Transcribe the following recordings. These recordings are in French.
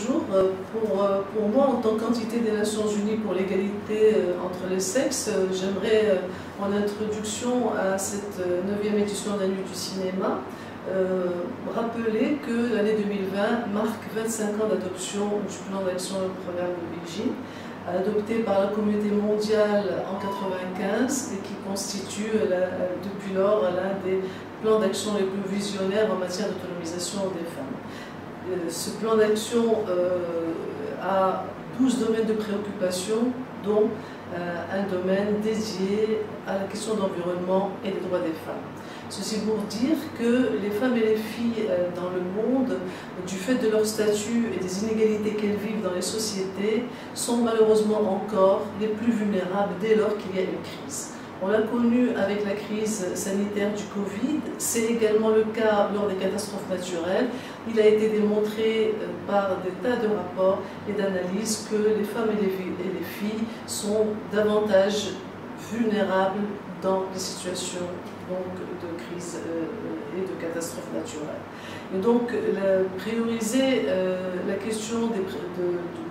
bonjour. Pour moi, en tant qu'entité des Nations Unies pour l'égalité entre les sexes, j'aimerais, en introduction à cette 9e édition de la Nuit du cinéma, rappeler que l'année 2020 marque 25 ans d'adoption du plan d'action et programme de Beijing, adopté par la communauté mondiale en 1995 et qui constitue depuis lors l'un des plans d'action les plus visionnaires en matière d'autonomisation des femmes. Ce plan d'action a 12 domaines de préoccupation, dont un domaine dédié à la question de l'environnement et des droits des femmes. Ceci pour dire que les femmes et les filles dans le monde, du fait de leur statut et des inégalités qu'elles vivent dans les sociétés, sont malheureusement encore les plus vulnérables dès lors qu'il y a une crise. On l'a connu avec la crise sanitaire du Covid, c'est également le cas lors des catastrophes naturelles. Il a été démontré par des tas de rapports et d'analyses que les femmes et les filles sont davantage vulnérables dans les situations de crise et de catastrophes naturelles. Et donc, prioriser la question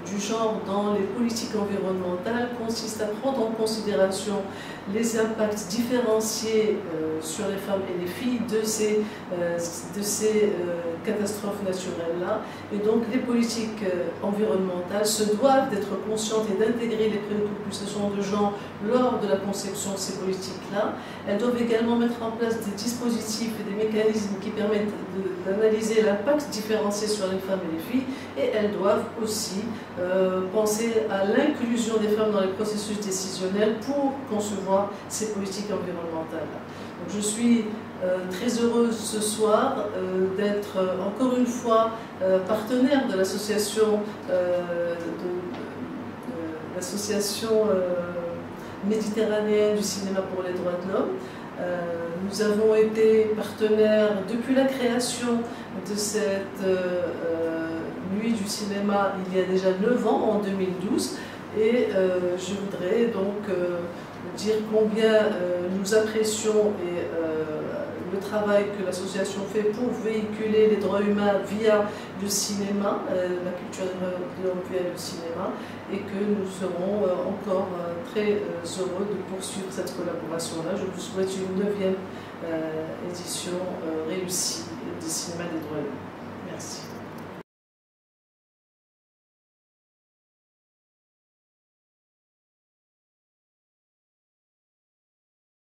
du genre dans les politiques environnementales consiste à prendre en considération les impacts différenciés sur les femmes et les filles de ces catastrophes naturelles-là. Et donc, les politiques environnementales se doivent d'être conscientes et d'intégrer les préoccupations de genre lors de la conception de ces politiques-là. Elles doivent également mettre en place des dispositifs et des mécanismes qui permettent d'analyser l'impact différencié sur les femmes et les filles, et elles doivent aussi penser à l'inclusion des femmes dans les processus décisionnels pour concevoir ces politiques environnementales. Donc je suis très heureuse ce soir d'être encore une fois partenaire de l'association méditerranéenne du cinéma pour les droits de l'homme. Nous avons été partenaires depuis la création de cette nuit du cinéma il y a déjà 9 ans, en 2012, et je voudrais donc dire combien nous apprécions le travail que l'association fait pour véhiculer les droits humains via le cinéma, la culture de l'homme via le cinéma, et que nous serons encore très heureux de poursuivre cette collaboration-là. Je vous souhaite une 9e édition réussie du cinéma des droits humains. Merci.